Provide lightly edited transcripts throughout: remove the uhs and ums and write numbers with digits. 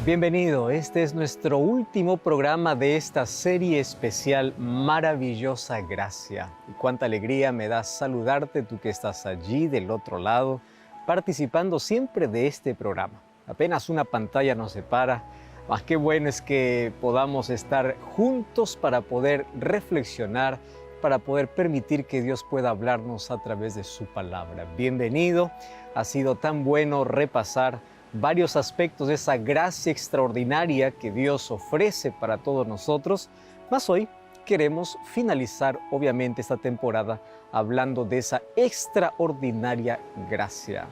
Bienvenido, este es nuestro último programa de esta serie especial Maravillosa Gracia. Y cuánta alegría me da saludarte, tú que estás allí del otro lado, participando siempre de este programa. Apenas una pantalla nos separa, mas qué bueno es que podamos estar juntos para poder reflexionar, para poder permitir que Dios pueda hablarnos a través de su palabra. Bienvenido, ha sido tan bueno repasar varios aspectos de esa gracia extraordinaria que Dios ofrece para todos nosotros, mas hoy queremos finalizar obviamente esta temporada hablando de esa extraordinaria gracia.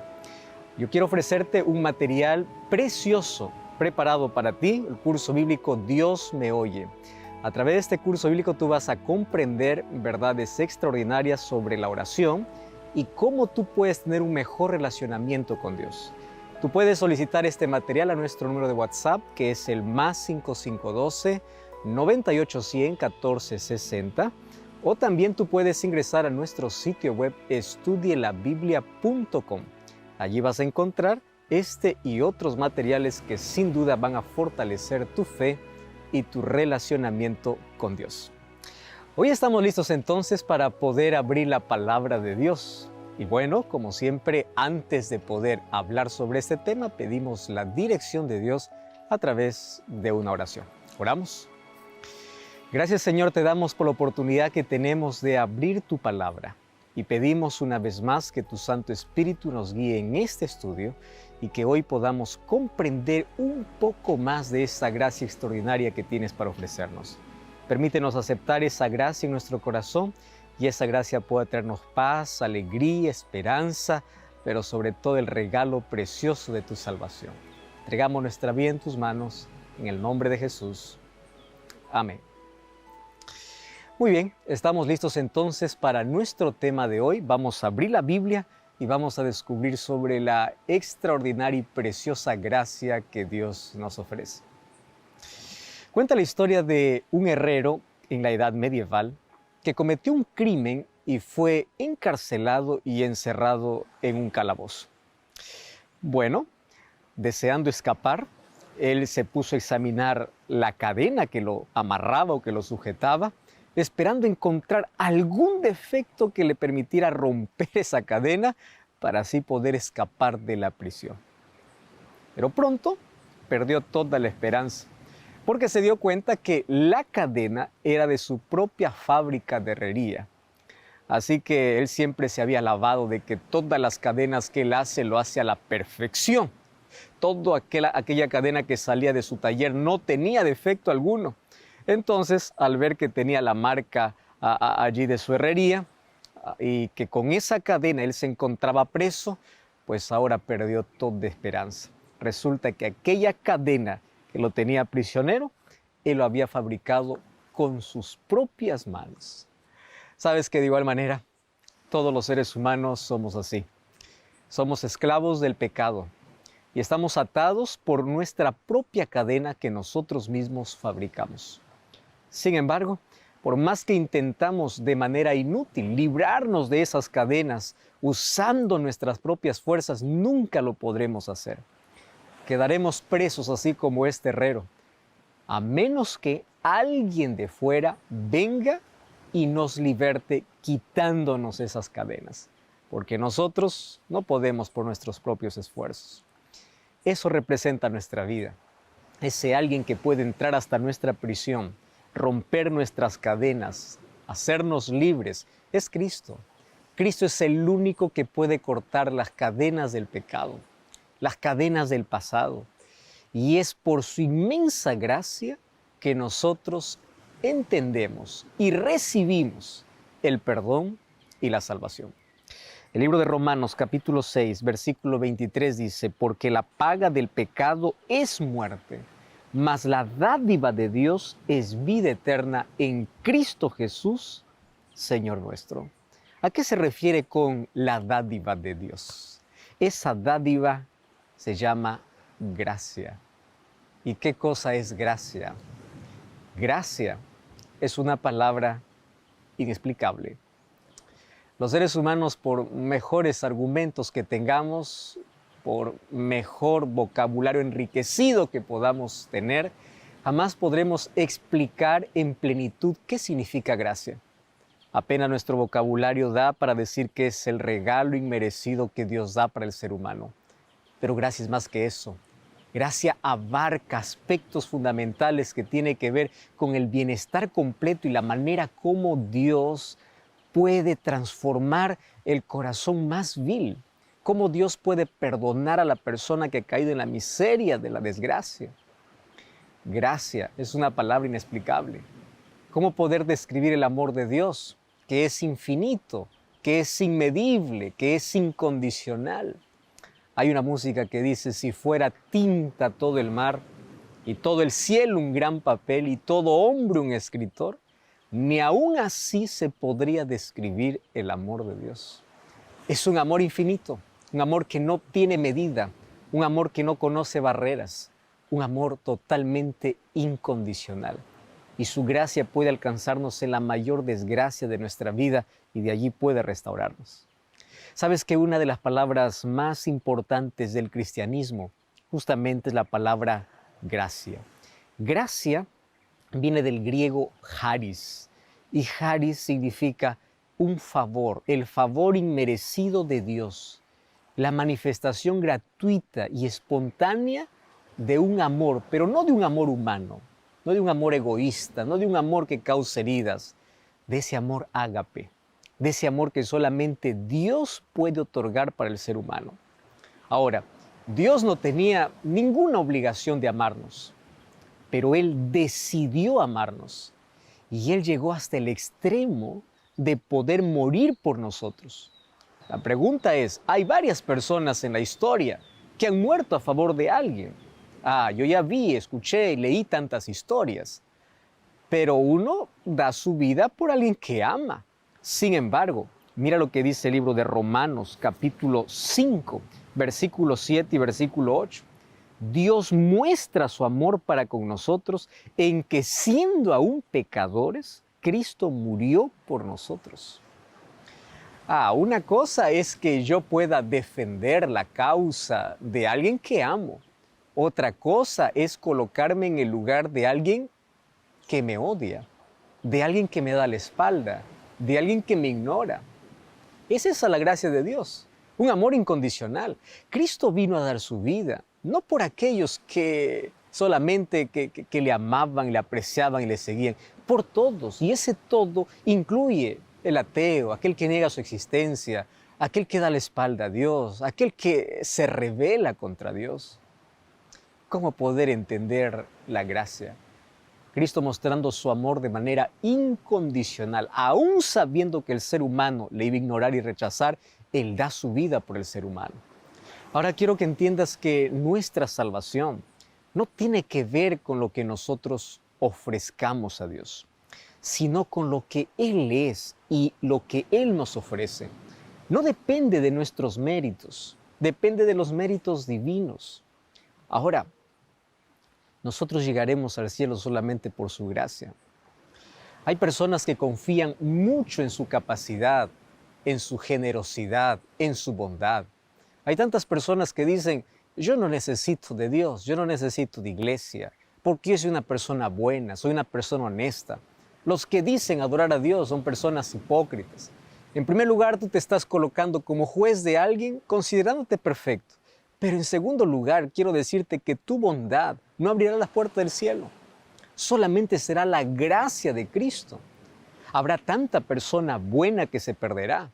Yo quiero ofrecerte un material precioso preparado para ti, el curso bíblico Dios me oye. A través de este curso bíblico tú vas a comprender verdades extraordinarias sobre la oración y cómo tú puedes tener un mejor relacionamiento con Dios. Tú puedes solicitar este material a nuestro número de WhatsApp, que es el +5512 9810 1460, o también tú puedes ingresar a nuestro sitio web estudielabiblia.com. Allí vas a encontrar este y otros materiales que sin duda van a fortalecer tu fe y tu relacionamiento con Dios. Hoy estamos listos entonces para poder abrir la palabra de Dios. Y bueno, como siempre, antes de poder hablar sobre este tema, pedimos la dirección de Dios a través de una oración. Oramos. Gracias, Señor, te damos por la oportunidad que tenemos de abrir tu palabra. Y pedimos una vez más que tu Santo Espíritu nos guíe en este estudio y que hoy podamos comprender un poco más de esa gracia extraordinaria que tienes para ofrecernos. Permítenos aceptar esa gracia en nuestro corazón y esa gracia pueda traernos paz, alegría, esperanza, pero sobre todo el regalo precioso de tu salvación. Entregamos nuestra vida en tus manos, en el nombre de Jesús. Amén. Muy bien, estamos listos entonces para nuestro tema de hoy. Vamos a abrir la Biblia y vamos a descubrir sobre la extraordinaria y preciosa gracia que Dios nos ofrece. Cuenta la historia de un herrero en la Edad Medieval que cometió un crimen y fue encarcelado y encerrado en un calabozo. Bueno, deseando escapar, él se puso a examinar la cadena que lo amarraba o que lo sujetaba, esperando encontrar algún defecto que le permitiera romper esa cadena para así poder escapar de la prisión. Pero pronto perdió toda la esperanza, porque se dio cuenta que la cadena era de su propia fábrica de herrería. Así que él siempre se había alabado de que todas las cadenas que él hace, lo hace a la perfección. Toda aquella cadena que salía de su taller no tenía defecto alguno. Entonces, al ver que tenía la marca allí de su herrería y que con esa cadena él se encontraba preso, pues ahora perdió toda esperanza. Resulta que aquella cadena que lo tenía prisionero, él lo había fabricado con sus propias manos. Sabes que de igual manera, todos los seres humanos somos así. Somos esclavos del pecado y estamos atados por nuestra propia cadena que nosotros mismos fabricamos. Sin embargo, por más que intentamos de manera inútil librarnos de esas cadenas usando nuestras propias fuerzas, nunca lo podremos hacer. Quedaremos presos así como este herrero, a menos que alguien de fuera venga y nos liberte quitándonos esas cadenas, porque nosotros no podemos por nuestros propios esfuerzos. Eso representa nuestra vida, ese alguien que puede entrar hasta nuestra prisión, romper nuestras cadenas, hacernos libres, es Cristo. Cristo es el único que puede cortar las cadenas del pecado, las cadenas del pasado. Y es por su inmensa gracia que nosotros entendemos y recibimos el perdón y la salvación. El libro de Romanos capítulo 6, versículo 23 dice, porque la paga del pecado es muerte, mas la dádiva de Dios es vida eterna en Cristo Jesús, Señor nuestro. ¿A qué se refiere con la dádiva de Dios? Esa dádiva se llama gracia. ¿Y qué cosa es gracia? Gracia es una palabra inexplicable. Los seres humanos, por mejores argumentos que tengamos, por mejor vocabulario enriquecido que podamos tener, jamás podremos explicar en plenitud qué significa gracia. Apenas nuestro vocabulario da para decir que es el regalo inmerecido que Dios da para el ser humano. Pero gracia es más que eso. Gracia abarca aspectos fundamentales que tienen que ver con el bienestar completo y la manera como Dios puede transformar el corazón más vil. Cómo Dios puede perdonar a la persona que ha caído en la miseria de la desgracia. Gracia es una palabra inexplicable. ¿Cómo poder describir el amor de Dios, que es infinito, que es inmedible, que es incondicional? Hay una música que dice, si fuera tinta todo el mar, y todo el cielo un gran papel, y todo hombre un escritor, ni aún así se podría describir el amor de Dios. Es un amor infinito, un amor que no tiene medida, un amor que no conoce barreras, un amor totalmente incondicional. Y su gracia puede alcanzarnos en la mayor desgracia de nuestra vida y de allí puede restaurarnos. Sabes que una de las palabras más importantes del cristianismo justamente es la palabra gracia. Gracia viene del griego charis y charis significa un favor, el favor inmerecido de Dios, la manifestación gratuita y espontánea de un amor, pero no de un amor humano, no de un amor egoísta, no de un amor que cause heridas, de ese amor ágape, de ese amor que solamente Dios puede otorgar para el ser humano. Ahora, Dios no tenía ninguna obligación de amarnos, pero Él decidió amarnos y Él llegó hasta el extremo de poder morir por nosotros. La pregunta es, hay varias personas en la historia que han muerto a favor de alguien. Yo ya vi, escuché y leí tantas historias, pero uno da su vida por alguien que ama. Sin embargo, mira lo que dice el libro de Romanos, capítulo 5, versículo 7 y versículo 8. Dios muestra su amor para con nosotros en que siendo aún pecadores, Cristo murió por nosotros. Una cosa es que yo pueda defender la causa de alguien que amo. Otra cosa es colocarme en el lugar de alguien que me odia, de alguien que me da la espalda, de alguien que me ignora. Es esa la gracia de Dios, un amor incondicional. Cristo vino a dar su vida, no por aquellos que solamente que le amaban, le apreciaban y le seguían, por todos. Y ese todo incluye el ateo, aquel que niega su existencia, aquel que da la espalda a Dios, aquel que se rebela contra Dios. ¿Cómo poder entender la gracia? Cristo mostrando su amor de manera incondicional, aún sabiendo que el ser humano le iba a ignorar y rechazar, Él da su vida por el ser humano. Ahora quiero que entiendas que nuestra salvación no tiene que ver con lo que nosotros ofrezcamos a Dios, sino con lo que Él es y lo que Él nos ofrece. No depende de nuestros méritos, depende de los méritos divinos. Ahora, nosotros llegaremos al cielo solamente por su gracia. Hay personas que confían mucho en su capacidad, en su generosidad, en su bondad. Hay tantas personas que dicen, yo no necesito de Dios, yo no necesito de iglesia, porque yo soy una persona buena, soy una persona honesta. Los que dicen adorar a Dios son personas hipócritas. En primer lugar, tú te estás colocando como juez de alguien considerándote perfecto. Pero en segundo lugar, quiero decirte que tu bondad no abrirá las puertas del cielo. Solamente será la gracia de Cristo. Habrá tanta persona buena que se perderá.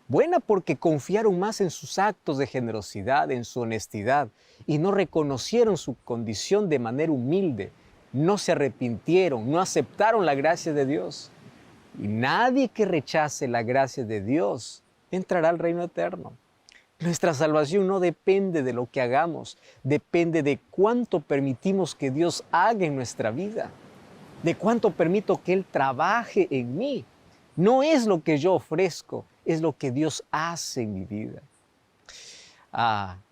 Buena porque confiaron más en sus actos de generosidad, en su honestidad, y no reconocieron su condición de manera humilde. No se arrepintieron, no aceptaron la gracia de Dios. Y nadie que rechace la gracia de Dios entrará al reino eterno. Nuestra salvación no depende de lo que hagamos, depende de cuánto permitimos que Dios haga en nuestra vida, de cuánto permito que Él trabaje en mí. No es lo que yo ofrezco, es lo que Dios hace en mi vida.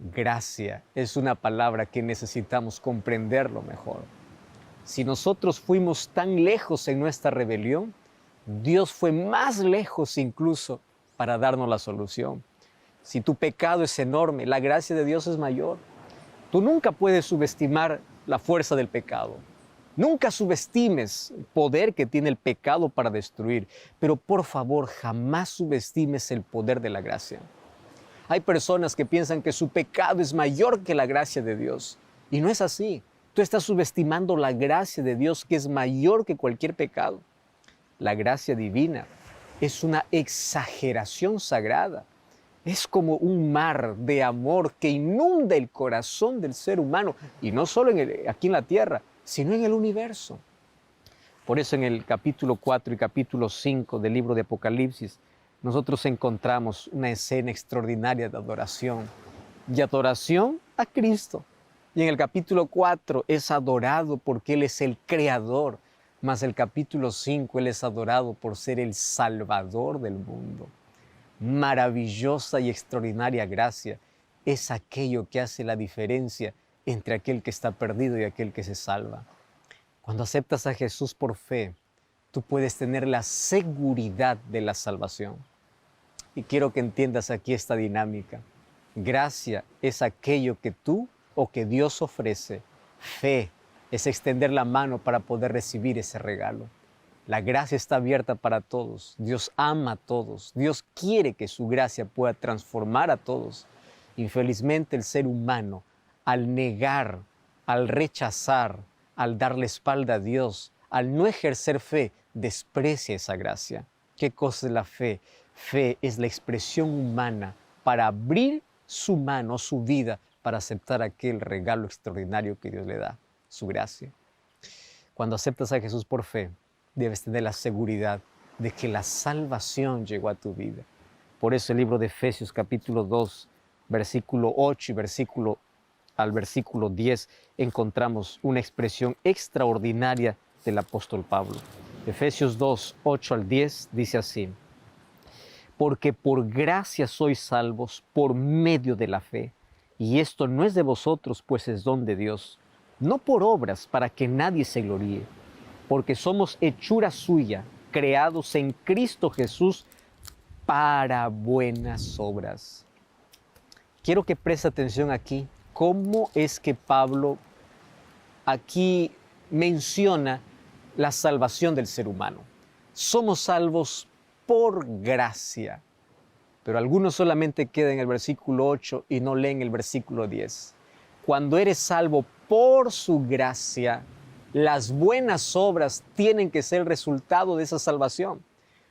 Gracia es una palabra que necesitamos comprenderlo mejor. Si nosotros fuimos tan lejos en nuestra rebelión, Dios fue más lejos incluso para darnos la solución. Si tu pecado es enorme, la gracia de Dios es mayor. Tú nunca puedes subestimar la fuerza del pecado. Nunca subestimes el poder que tiene el pecado para destruir, pero por favor, jamás subestimes el poder de la gracia. Hay personas que piensan que su pecado es mayor que la gracia de Dios, y no es así. Tú estás subestimando la gracia de Dios, que es mayor que cualquier pecado. La gracia divina es una exageración sagrada. Es como un mar de amor que inunda el corazón del ser humano, y no solo aquí en la tierra, sino en el universo. Por eso en el capítulo 4 y capítulo 5 del libro de Apocalipsis, nosotros encontramos una escena extraordinaria de adoración y adoración a Cristo. Y en el capítulo 4 es adorado porque Él es el creador, mas el capítulo 5 Él es adorado por ser el Salvador del mundo. Maravillosa y extraordinaria gracia es aquello que hace la diferencia entre aquel que está perdido y aquel que se salva. Cuando aceptas a Jesús por fe, tú puedes tener la seguridad de la salvación. Y quiero que entiendas aquí esta dinámica. Gracia es aquello que tú o que Dios ofrece. Fe es extender la mano para poder recibir ese regalo. La gracia está abierta para todos. Dios ama a todos. Dios quiere que su gracia pueda transformar a todos. Infelizmente el ser humano, al negar, al rechazar, al darle espalda a Dios, al no ejercer fe, desprecia esa gracia. ¿Qué cosa es la fe? Fe es la expresión humana para abrir su mano, su vida, para aceptar aquel regalo extraordinario que Dios le da, su gracia. Cuando aceptas a Jesús por fe, debes tener la seguridad de que la salvación llegó a tu vida. Por eso el libro de Efesios capítulo 2, versículo 8 y al versículo 10 encontramos una expresión extraordinaria del apóstol Pablo. Efesios 2, 8 al 10 dice así: porque por gracia sois salvos por medio de la fe, y esto no es de vosotros, pues es don de Dios, no por obras para que nadie se gloríe, porque somos hechura suya, creados en Cristo Jesús para buenas obras. Quiero que preste atención aquí, cómo es que Pablo aquí menciona la salvación del ser humano. Somos salvos por gracia, pero algunos solamente quedan en el versículo 8 y no leen el versículo 10. Cuando eres salvo por su gracia, las buenas obras tienen que ser el resultado de esa salvación.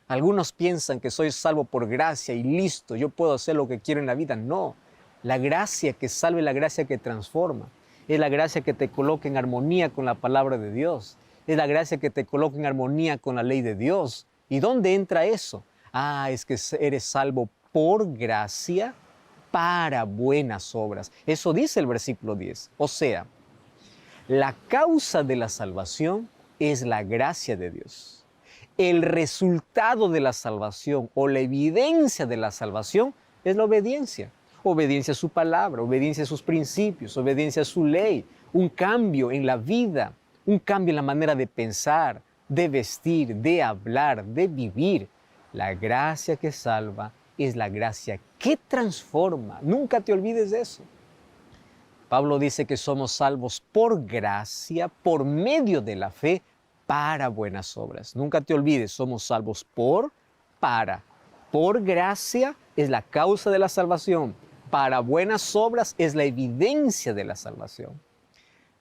Algunos piensan que soy salvo por gracia y listo, yo puedo hacer lo que quiero en la vida. No, la gracia que salva es la gracia que transforma. Es la gracia que te coloca en armonía con la palabra de Dios. Es la gracia que te coloca en armonía con la ley de Dios. ¿Y dónde entra eso? Es que eres salvo por gracia para buenas obras. Eso dice el versículo 10. O sea, la causa de la salvación es la gracia de Dios. El resultado de la salvación o la evidencia de la salvación es la obediencia. Obediencia a su palabra, obediencia a sus principios, obediencia a su ley, un cambio en la vida, un cambio en la manera de pensar, de vestir, de hablar, de vivir. La gracia que salva es la gracia que transforma. Nunca te olvides de eso. Pablo dice que somos salvos por gracia, por medio de la fe, para buenas obras. Nunca te olvides, somos salvos para. Por gracia es la causa de la salvación. Para buenas obras es la evidencia de la salvación.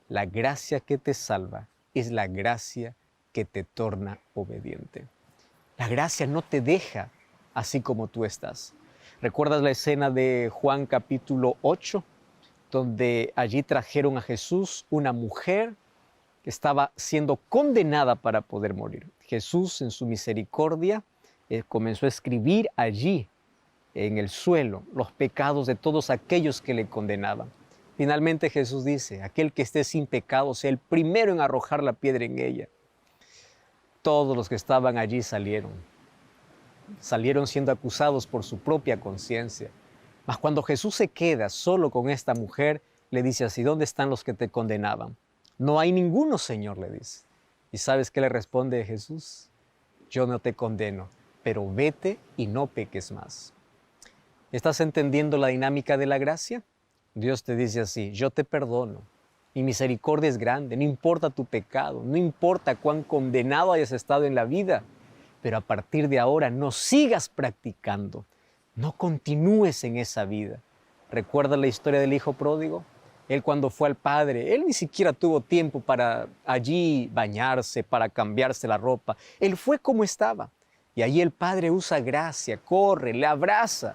La gracia que te salva es la gracia que te torna obediente. La gracia no te deja así como tú estás. ¿Recuerdas la escena de Juan capítulo 8? Donde allí trajeron a Jesús una mujer que estaba siendo condenada para poder morir. Jesús, en su misericordia, comenzó a escribir allí, en el suelo, los pecados de todos aquellos que le condenaban. Finalmente Jesús dice: aquel que esté sin pecado sea el primero en arrojar la piedra en ella. Todos los que estaban allí salieron siendo acusados por su propia conciencia. Mas cuando Jesús se queda solo con esta mujer, le dice así: ¿dónde están los que te condenaban? No hay ninguno, Señor, le dice. ¿Y sabes qué le responde Jesús? Yo no te condeno, pero vete y no peques más. ¿Estás entendiendo la dinámica de la gracia? Dios te dice así: yo te perdono. Mi misericordia es grande, no importa tu pecado, no importa cuán condenado hayas estado en la vida, pero a partir de ahora no sigas practicando, no continúes en esa vida. ¿Recuerda la historia del hijo pródigo? Él cuando fue al padre, él ni siquiera tuvo tiempo para allí bañarse, para cambiarse la ropa. Él fue como estaba. Y allí el padre usa gracia, corre, le abraza,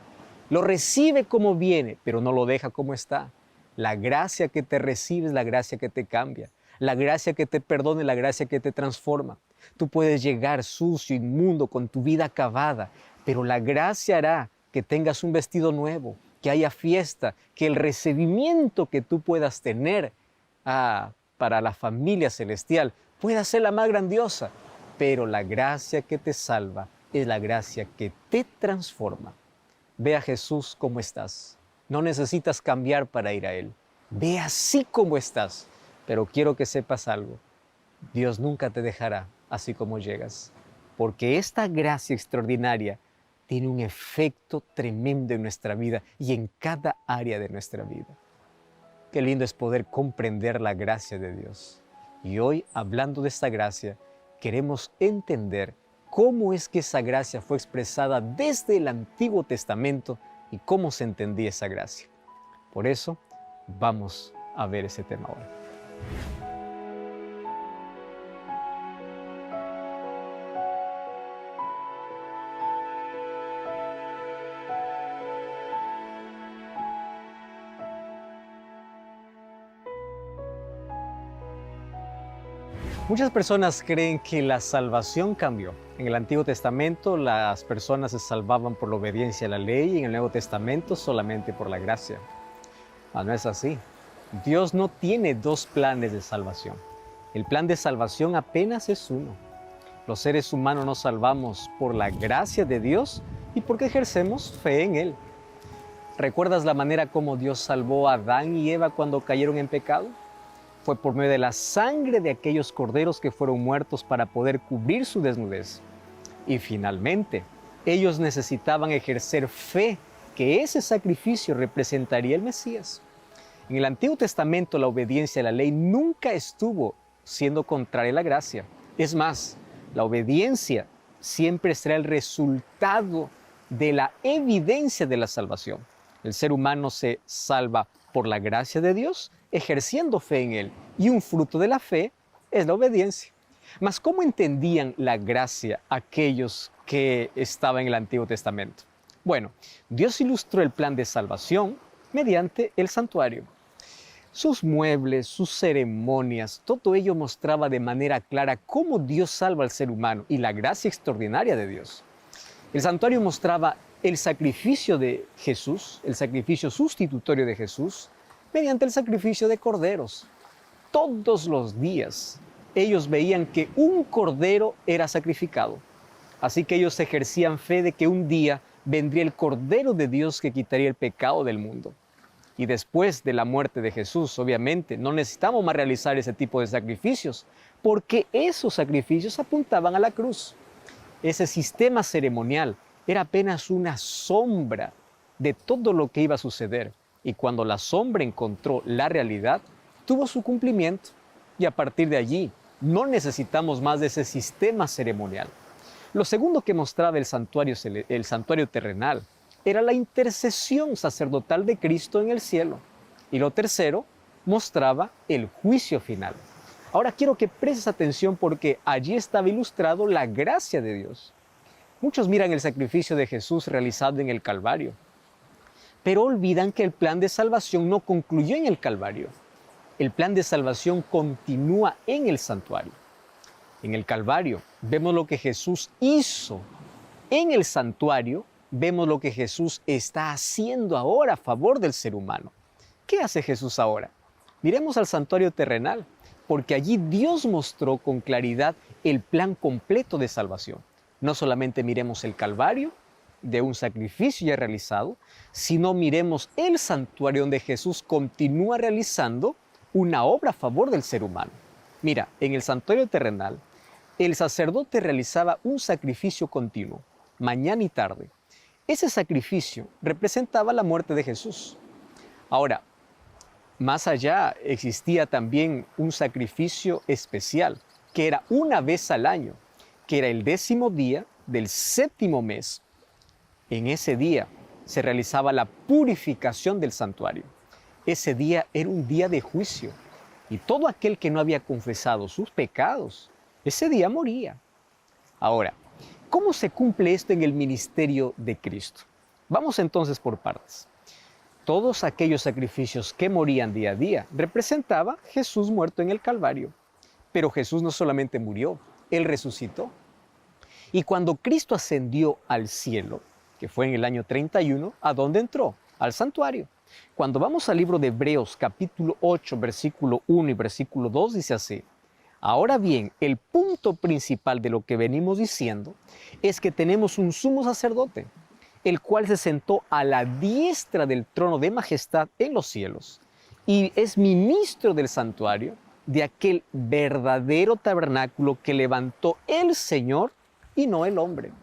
lo recibe como viene, pero no lo deja como está. La gracia que te recibe es la gracia que te cambia. La gracia que te perdona es la gracia que te transforma. Tú puedes llegar sucio, inmundo, con tu vida acabada, pero la gracia hará que tengas un vestido nuevo, que haya fiesta, que el recibimiento que tú puedas tener para la familia celestial pueda ser la más grandiosa. Pero la gracia que te salva es la gracia que te transforma. Ve a Jesús como estás. No necesitas cambiar para ir a Él. Ve así como estás. Pero quiero que sepas algo. Dios nunca te dejará así como llegas. Porque esta gracia extraordinaria tiene un efecto tremendo en nuestra vida y en cada área de nuestra vida. Qué lindo es poder comprender la gracia de Dios. Y hoy, hablando de esta gracia, queremos entender cómo es que esa gracia fue expresada desde el Antiguo Testamento y cómo se entendía esa gracia. Por eso, vamos a ver ese tema ahora. Muchas personas creen que la salvación cambió. En el Antiguo Testamento las personas se salvaban por la obediencia a la ley y en el Nuevo Testamento solamente por la gracia. No es así. Dios no tiene dos planes de salvación. El plan de salvación apenas es uno. Los seres humanos nos salvamos por la gracia de Dios y porque ejercemos fe en Él. ¿Recuerdas la manera como Dios salvó a Adán y Eva cuando cayeron en pecado? Fue por medio de la sangre de aquellos corderos que fueron muertos para poder cubrir su desnudez. Y finalmente, ellos necesitaban ejercer fe que ese sacrificio representaría el Mesías. En el Antiguo Testamento la obediencia a la ley nunca estuvo siendo contraria a la gracia. Es más, la obediencia siempre será el resultado de la evidencia de la salvación. El ser humano se salva por la gracia de Dios, ejerciendo fe en Él. Y un fruto de la fe es la obediencia. Mas, ¿cómo entendían la gracia aquellos que estaban en el Antiguo Testamento? Bueno, Dios ilustró el plan de salvación mediante el santuario. Sus muebles, sus ceremonias, todo ello mostraba de manera clara cómo Dios salva al ser humano y la gracia extraordinaria de Dios. El santuario mostraba el sacrificio de Jesús, el sacrificio sustitutorio de Jesús, mediante el sacrificio de corderos. Todos los días ellos veían que un cordero era sacrificado. Así que ellos ejercían fe de que un día vendría el Cordero de Dios que quitaría el pecado del mundo. Y después de la muerte de Jesús, obviamente, no necesitamos más realizar ese tipo de sacrificios, porque esos sacrificios apuntaban a la cruz. Ese sistema ceremonial era apenas una sombra de todo lo que iba a suceder. Y cuando la sombra encontró la realidad, tuvo su cumplimiento. Y a partir de allí, no necesitamos más de ese sistema ceremonial. Lo segundo que mostraba el santuario terrenal era la intercesión sacerdotal de Cristo en el cielo. Y lo tercero, mostraba el juicio final. Ahora quiero que prestes atención porque allí estaba ilustrado la gracia de Dios. Muchos miran el sacrificio de Jesús realizado en el Calvario, pero olvidan que el plan de salvación no concluyó en el Calvario. El plan de salvación continúa en el santuario. En el Calvario vemos lo que Jesús hizo. En el santuario vemos lo que Jesús está haciendo ahora a favor del ser humano. ¿Qué hace Jesús ahora? Miremos al santuario terrenal, porque allí Dios mostró con claridad el plan completo de salvación. No solamente miremos el Calvario de un sacrificio ya realizado, sino miremos el santuario donde Jesús continúa realizando una obra a favor del ser humano. Mira, en el santuario terrenal, el sacerdote realizaba un sacrificio continuo, mañana y tarde. ese sacrificio representaba la muerte de Jesús. Ahora, más allá existía también un sacrificio especial, que era una vez al año, que era el 10º día del 7º mes. En ese día se realizaba la purificación del santuario. Ese día era un día de juicio y todo aquel que no había confesado sus pecados, ese día moría. Ahora, ¿cómo se cumple esto en el ministerio de Cristo? Vamos entonces por partes. Todos aquellos sacrificios que morían día a día representaba Jesús muerto en el Calvario. Pero Jesús no solamente murió, Él resucitó. Y cuando Cristo ascendió al cielo, que fue en el año 31, ¿a dónde entró? Al santuario. Cuando vamos al libro de Hebreos, capítulo 8, versículo 1 y versículo 2, dice así: ahora bien, el punto principal de lo que venimos diciendo es que tenemos un sumo sacerdote, el cual se sentó a la diestra del trono de majestad en los cielos, y es ministro del santuario, de aquel verdadero tabernáculo que levantó el Señor y no el hombre.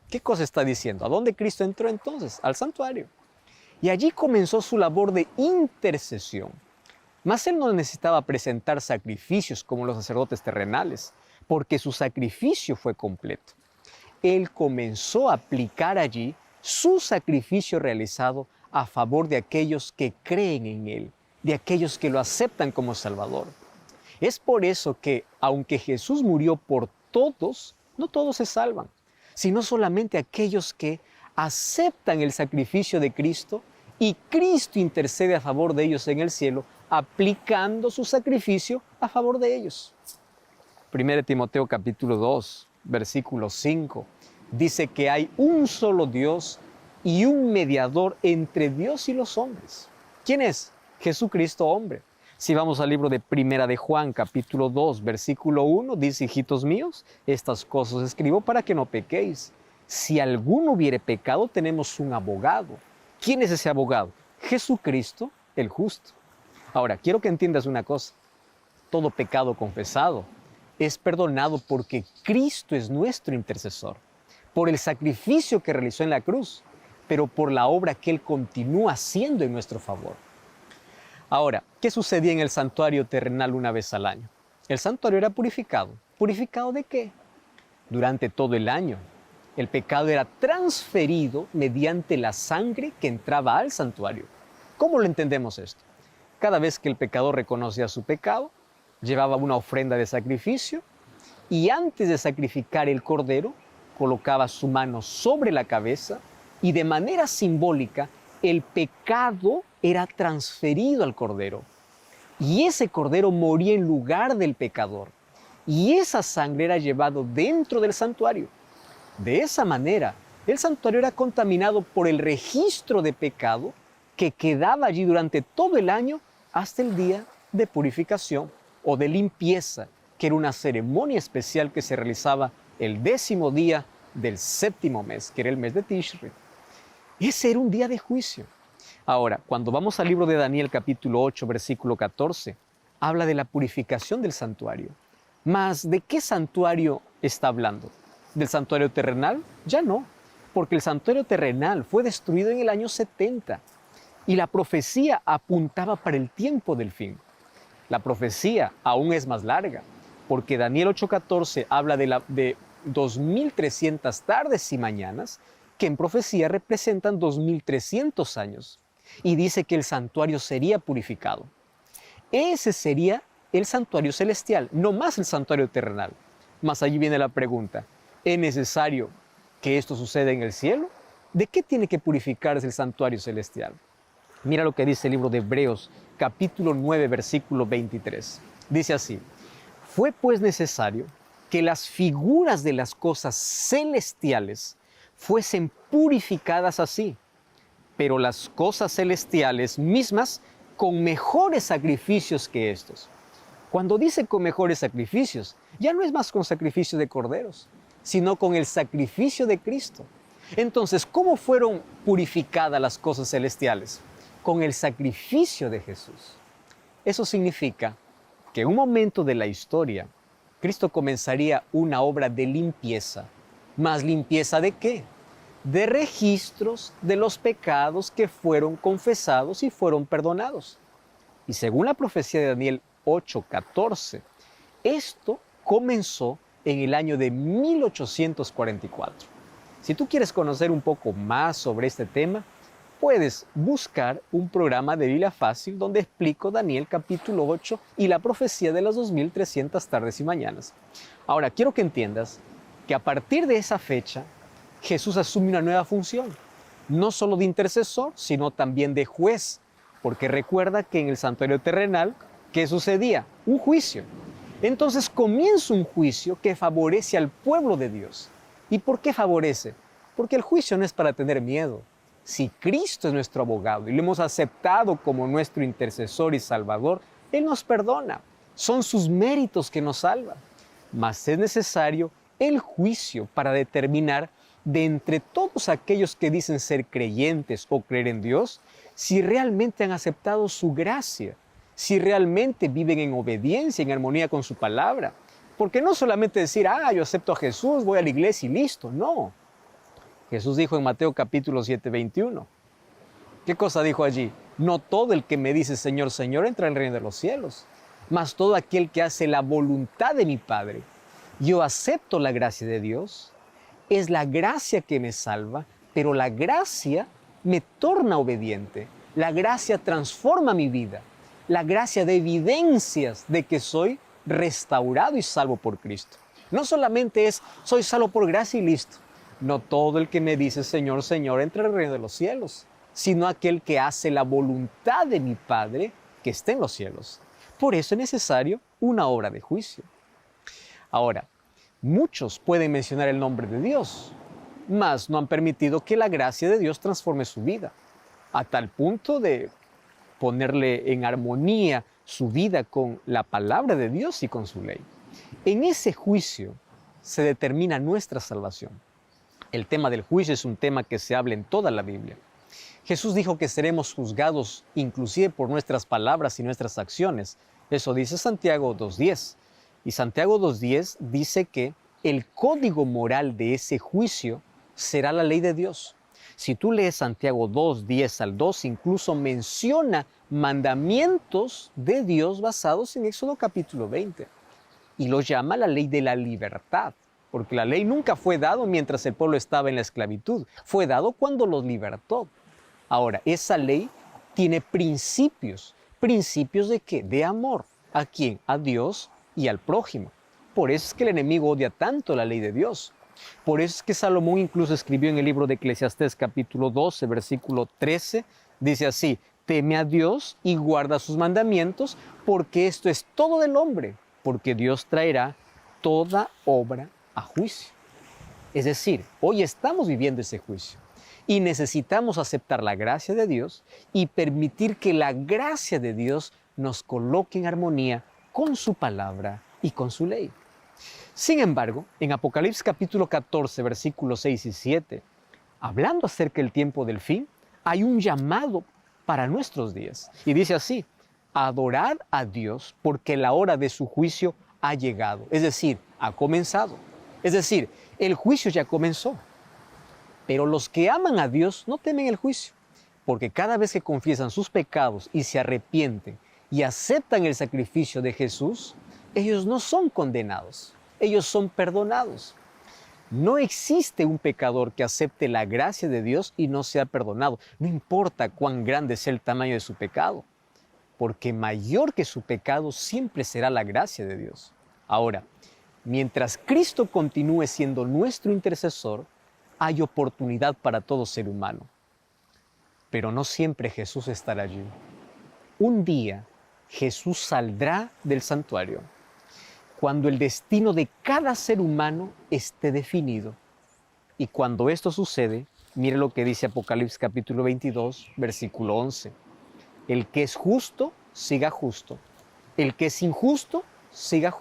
¿Qué cosa está diciendo? ¿A dónde Cristo entró entonces? Al santuario. Y allí comenzó su labor de intercesión. Mas Él no necesitaba presentar sacrificios como los sacerdotes terrenales, porque su sacrificio fue completo. Él comenzó a aplicar allí su sacrificio realizado a favor de aquellos que creen en Él, de aquellos que lo aceptan como Salvador. Es por eso que, aunque Jesús murió por todos, no todos se salvan, sino solamente aquellos que aceptan el sacrificio de Cristo y Cristo intercede a favor de ellos en el cielo, aplicando su sacrificio a favor de ellos. 1 Timoteo capítulo 2, versículo 5, dice que hay un solo Dios y un mediador entre Dios y los hombres. ¿Quién es? Jesucristo hombre. Si vamos al libro de Primera de Juan, capítulo 2, versículo 1, dice: hijitos míos, estas cosas escribo para que no pequéis. Si alguno hubiere pecado, tenemos un abogado. ¿Quién es ese abogado? Jesucristo, el justo. Ahora, quiero que entiendas una cosa. Todo pecado confesado es perdonado porque Cristo es nuestro intercesor, por el sacrificio que realizó en la cruz, pero por la obra que Él continúa haciendo en nuestro favor. Ahora, ¿qué sucedía en el santuario terrenal una vez al año? El santuario era purificado. ¿Purificado de qué? Durante todo el año. El pecado era transferido mediante la sangre que entraba al santuario. ¿Cómo lo entendemos esto? Cada vez que el pecador reconocía su pecado, llevaba una ofrenda de sacrificio y antes de sacrificar el cordero, colocaba su mano sobre la cabeza y de manera simbólica el pecado era transferido al cordero. Y ese cordero moría en lugar del pecador. Y esa sangre era llevado dentro del santuario. De esa manera, el santuario era contaminado por el registro de pecado que quedaba allí durante todo el año hasta el día de purificación o de limpieza, que era una ceremonia especial que se realizaba el 10º día del 7º mes, que era el mes de Tishri. Ese era un día de juicio. Ahora, cuando vamos al libro de Daniel capítulo 8, versículo 14, habla de la purificación del santuario. Mas, ¿de qué santuario está hablando? ¿Del santuario terrenal? Ya no, porque el santuario terrenal fue destruido en el año 70 y la profecía apuntaba para el tiempo del fin. La profecía aún es más larga, porque Daniel 8:14 habla de 2300 tardes y mañanas, que en profecía representan 2300 años, y dice que el santuario sería purificado. Ese sería el santuario celestial, no más el santuario terrenal. Mas allí viene la pregunta: ¿es necesario que esto suceda en el cielo? ¿De qué tiene que purificarse el santuario celestial? Mira lo que dice el libro de Hebreos, capítulo 9, versículo 23. Dice así: fue pues necesario que las figuras de las cosas celestiales fuesen purificadas así, pero las cosas celestiales mismas con mejores sacrificios que estos. Cuando dice con mejores sacrificios, ya no es más con sacrificio de corderos, sino con el sacrificio de Cristo. Entonces, ¿cómo fueron purificadas las cosas celestiales? Con el sacrificio de Jesús. Eso significa que en un momento de la historia, Cristo comenzaría una obra de limpieza. ¿Más limpieza de qué? de registros de los pecados que fueron confesados y fueron perdonados. Y según la profecía de Daniel 8:14, esto comenzó en el año de 1844. Si tú quieres conocer un poco más sobre este tema, puedes buscar un programa de Biblia Fácil donde explico Daniel capítulo 8 y la profecía de las 2300 tardes y mañanas. Ahora, quiero que entiendas que a partir de esa fecha, Jesús asume una nueva función, no solo de intercesor, sino también de juez, porque recuerda que en el santuario terrenal, ¿qué sucedía? Un juicio. Entonces comienza un juicio que favorece al pueblo de Dios. ¿Y por qué favorece? Porque el juicio no es para tener miedo. Si Cristo es nuestro abogado y lo hemos aceptado como nuestro intercesor y salvador, Él nos perdona. Son sus méritos que nos salvan. Mas es necesario el juicio para determinar de entre todos aquellos que dicen ser creyentes o creer en Dios, si realmente han aceptado su gracia, si realmente viven en obediencia, en armonía con su palabra. Porque no solamente decir, yo acepto a Jesús, voy a la iglesia y listo. No. Jesús dijo en Mateo capítulo 7:21. ¿Qué cosa dijo allí? No todo el que me dice Señor, Señor entra en el reino de los cielos, mas todo aquel que hace la voluntad de mi Padre. Yo acepto la gracia de Dios, es la gracia que me salva, pero la gracia me torna obediente. La gracia transforma mi vida. La gracia da evidencias de que soy restaurado y salvo por Cristo. No solamente es, soy salvo por gracia y listo. No todo el que me dice Señor, Señor entra en el reino de los cielos, sino aquel que hace la voluntad de mi Padre que está en los cielos. Por eso es necesario una obra de juicio. Ahora, muchos pueden mencionar el nombre de Dios, mas no han permitido que la gracia de Dios transforme su vida, a tal punto de ponerle en armonía su vida con la palabra de Dios y con su ley. En ese juicio se determina nuestra salvación. El tema del juicio es un tema que se habla en toda la Biblia. Jesús dijo que seremos juzgados inclusive por nuestras palabras y nuestras acciones. Eso dice Santiago 2:10. Y Santiago 2:10 dice que el código moral de ese juicio será la ley de Dios. Si tú lees Santiago 2:10 al 2, incluso menciona mandamientos de Dios basados en Éxodo capítulo 20. Y lo llama la ley de la libertad, porque la ley nunca fue dado mientras el pueblo estaba en la esclavitud, fue dado cuando los libertó. Ahora, esa ley tiene principios. ¿Principios de qué? De amor. ¿A quién? A Dios y al prójimo. Por eso es que el enemigo odia tanto la ley de Dios. Por eso es que Salomón incluso escribió en el libro de Eclesiastés capítulo 12, versículo 13, dice así, teme a Dios y guarda sus mandamientos, porque esto es todo del hombre, porque Dios traerá toda obra a juicio. Es decir, hoy estamos viviendo ese juicio y necesitamos aceptar la gracia de Dios y permitir que la gracia de Dios nos coloque en armonía con su palabra y con su ley. Sin embargo, en Apocalipsis capítulo 14, versículos 6 y 7, hablando acerca del tiempo del fin, hay un llamado para nuestros días. Y dice así, adorad a Dios porque la hora de su juicio ha llegado. Es decir, ha comenzado. Es decir, el juicio ya comenzó. Pero los que aman a Dios no temen el juicio, porque cada vez que confiesan sus pecados y se arrepienten y aceptan el sacrificio de Jesús, ellos no son condenados. Ellos son perdonados. No existe un pecador que acepte la gracia de Dios y no sea perdonado. No importa cuán grande sea el tamaño de su pecado, porque mayor que su pecado siempre será la gracia de Dios. Ahora, mientras Cristo continúe siendo nuestro intercesor, hay oportunidad para todo ser humano. Pero no siempre Jesús estará allí. Un día Jesús saldrá del santuario cuando el destino de cada ser humano esté definido. Y cuando esto sucede, mire lo que dice Apocalipsis capítulo 22, versículo 11. El que es justo, siga justo. El que es injusto, siga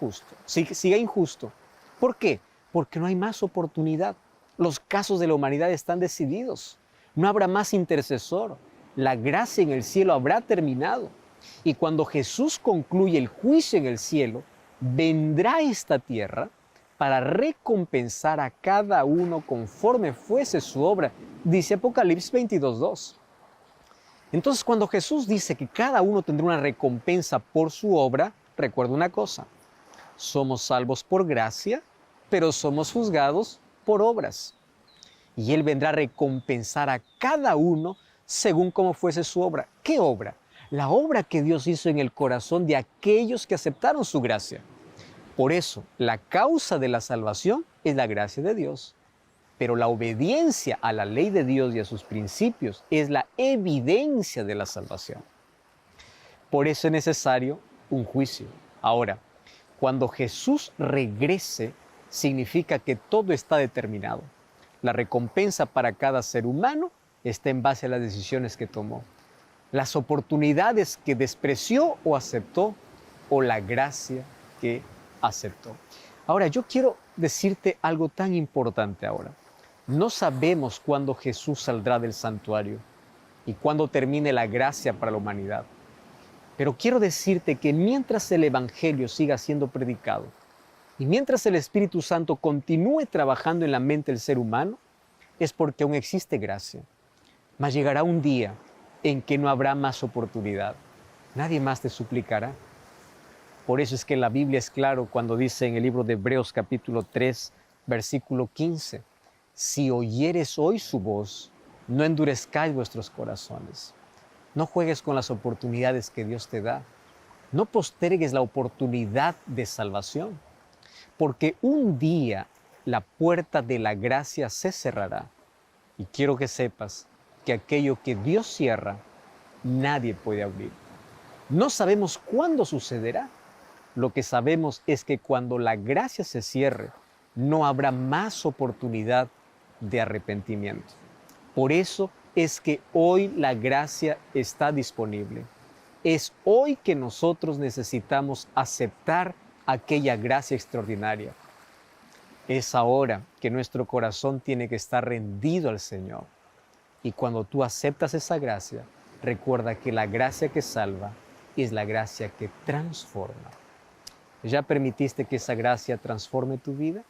injusto. ¿Por qué? Porque no hay más oportunidad. Los casos de la humanidad están decididos. No habrá más intercesor. La gracia en el cielo habrá terminado. Y cuando Jesús concluye el juicio en el cielo, vendrá a esta tierra para recompensar a cada uno conforme fuese su obra, dice Apocalipsis 22:2. Entonces, cuando Jesús dice que cada uno tendrá una recompensa por su obra, recuerda una cosa: somos salvos por gracia, pero somos juzgados por obras. Y Él vendrá a recompensar a cada uno según como fuese su obra. ¿Qué obra? La obra que Dios hizo en el corazón de aquellos que aceptaron su gracia. Por eso, la causa de la salvación es la gracia de Dios. Pero la obediencia a la ley de Dios y a sus principios es la evidencia de la salvación. Por eso es necesario un juicio. Ahora, cuando Jesús regrese, significa que todo está determinado. La recompensa para cada ser humano está en base a las decisiones que tomó, las oportunidades que despreció o aceptó, o la gracia que aceptó. Ahora, yo quiero decirte algo tan importante ahora. No sabemos cuándo Jesús saldrá del santuario y cuándo termine la gracia para la humanidad. Pero quiero decirte que mientras el Evangelio siga siendo predicado y mientras el Espíritu Santo continúe trabajando en la mente del ser humano, es porque aún existe gracia. Mas llegará un día en que no habrá más oportunidad. Nadie más te suplicará. Por eso es que la Biblia es claro cuando dice en el libro de Hebreos capítulo 3, versículo 15, si oyeres hoy su voz, no endurezcáis vuestros corazones. No juegues con las oportunidades que Dios te da. No postergues la oportunidad de salvación, porque un día la puerta de la gracia se cerrará. Y quiero que sepas que aquello que Dios cierra, nadie puede abrir. No sabemos cuándo sucederá. Lo que sabemos es que cuando la gracia se cierre, no habrá más oportunidad de arrepentimiento. Por eso es que hoy la gracia está disponible. Es hoy que nosotros necesitamos aceptar aquella gracia extraordinaria. Es ahora que nuestro corazón tiene que estar rendido al Señor. Y cuando tú aceptas esa gracia, recuerda que la gracia que salva es la gracia que transforma. ¿Ya permitiste que esa gracia transforme tu vida?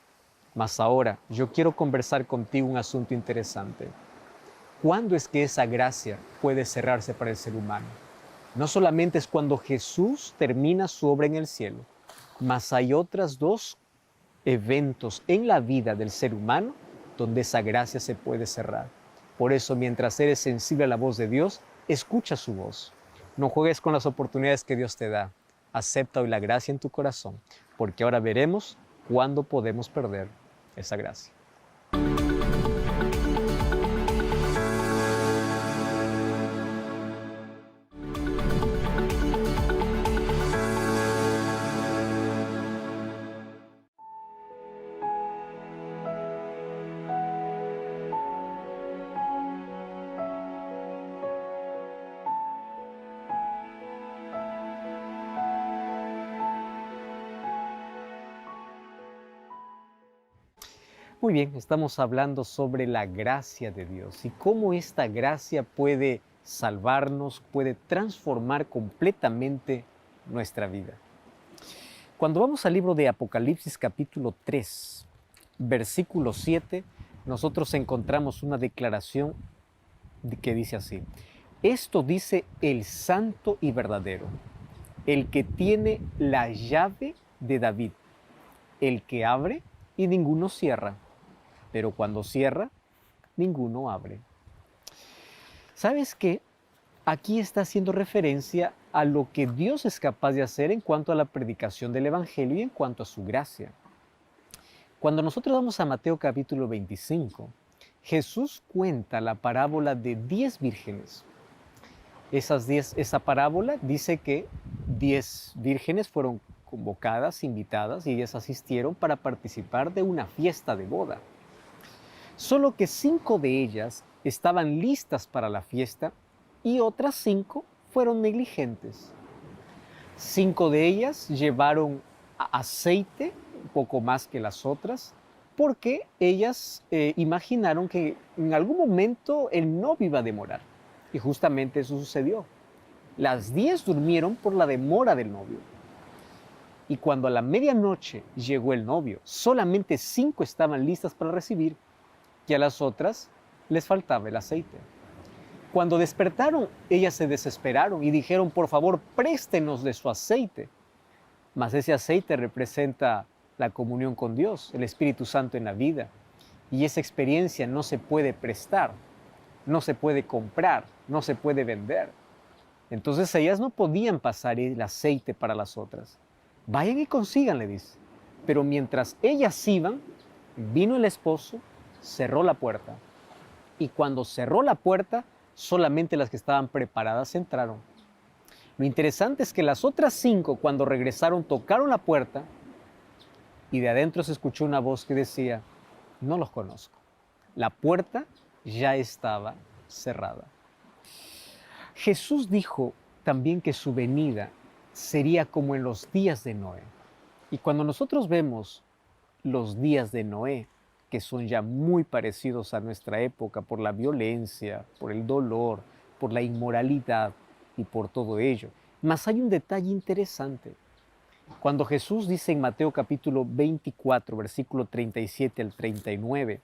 Mas ahora yo quiero conversar contigo un asunto interesante. ¿Cuándo es que esa gracia puede cerrarse para el ser humano? No solamente es cuando Jesús termina su obra en el cielo, mas hay otros dos eventos en la vida del ser humano donde esa gracia se puede cerrar. Por eso, mientras eres sensible a la voz de Dios, escucha su voz. No juegues con las oportunidades que Dios te da. Acepta hoy la gracia en tu corazón, porque ahora veremos cuándo podemos perder esa gracia. Muy bien, estamos hablando sobre la gracia de Dios y cómo esta gracia puede salvarnos, puede transformar completamente nuestra vida. Cuando vamos al libro de Apocalipsis capítulo 3, versículo 7, nosotros encontramos una declaración que dice así: esto dice el santo y verdadero, el que tiene la llave de David, el que abre y ninguno cierra, pero cuando cierra, ninguno abre. ¿Sabes qué? Aquí está haciendo referencia a lo que Dios es capaz de hacer en cuanto a la predicación del Evangelio y en cuanto a su gracia. Cuando nosotros vamos a Mateo capítulo 25, Jesús cuenta la parábola de 10 vírgenes. Esa parábola dice que 10 vírgenes fueron convocadas, invitadas, y ellas asistieron para participar de una fiesta de boda. Solo que 5 de ellas estaban listas para la fiesta y otras 5 fueron negligentes. 5 de ellas llevaron aceite, un poco más que las otras, porque ellas imaginaron que en algún momento el novio iba a demorar. Y justamente eso sucedió. Las 10 durmieron por la demora del novio. Y cuando a la medianoche llegó el novio, solamente 5 estaban listas para recibir, y a las otras les faltaba el aceite. Cuando despertaron, ellas se desesperaron y dijeron, por favor, préstenos de su aceite. Mas ese aceite representa la comunión con Dios, el Espíritu Santo en la vida. Y esa experiencia no se puede prestar, no se puede comprar, no se puede vender. Entonces ellas no podían pasar el aceite para las otras. Vayan y consigan, le dice. Pero mientras ellas iban, vino el esposo, cerró la puerta. Y cuando cerró la puerta, solamente las que estaban preparadas entraron. Lo interesante es que las otras 5, cuando regresaron, tocaron la puerta y de adentro se escuchó una voz que decía, no los conozco. La puerta ya estaba cerrada. Jesús dijo también que su venida sería como en los días de Noé. Y cuando nosotros vemos los días de Noé, que son ya muy parecidos a nuestra época por la violencia, por el dolor, por la inmoralidad y por todo ello. Mas hay un detalle interesante. Cuando Jesús dice en Mateo capítulo 24, versículo 37 al 39,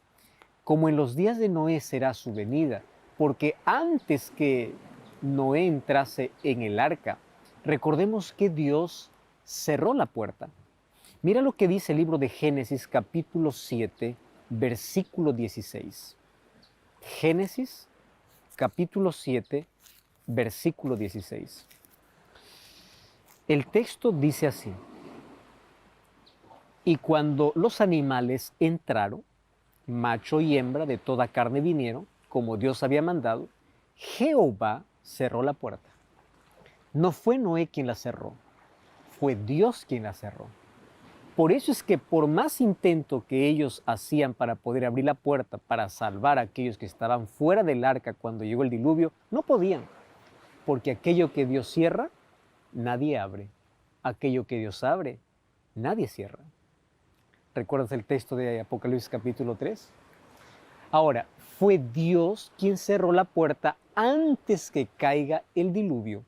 como en los días de Noé será su venida, porque antes que Noé entrase en el arca, recordemos que Dios cerró la puerta. Mira lo que dice el libro de Génesis capítulo 7, versículo 16. Génesis capítulo 7, versículo 16. El texto dice así: y cuando los animales entraron, macho y hembra de toda carne vinieron, como Dios había mandado, Jehová cerró la puerta. No fue Noé quien la cerró, fue Dios quien la cerró. Por eso es que por más intento que ellos hacían para poder abrir la puerta, para salvar a aquellos que estaban fuera del arca cuando llegó el diluvio, no podían. Porque aquello que Dios cierra, nadie abre. Aquello que Dios abre, nadie cierra. ¿Recuerdas el texto de Apocalipsis capítulo 3? Ahora, fue Dios quien cerró la puerta antes que caiga el diluvio.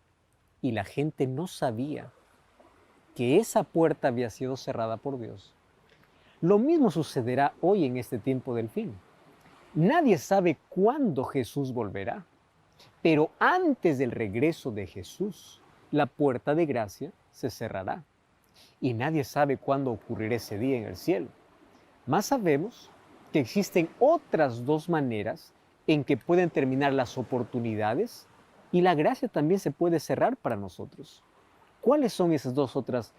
Y la gente no sabía que esa puerta había sido cerrada por Dios. Lo mismo sucederá hoy en este tiempo del fin. Nadie sabe cuándo Jesús volverá, pero antes del regreso de Jesús, la puerta de gracia se cerrará. Y nadie sabe cuándo ocurrirá ese día en el cielo. Más sabemos que existen otras 2 maneras en que pueden terminar las oportunidades y la gracia también se puede cerrar para nosotros. ¿Cuáles son esas 2 otras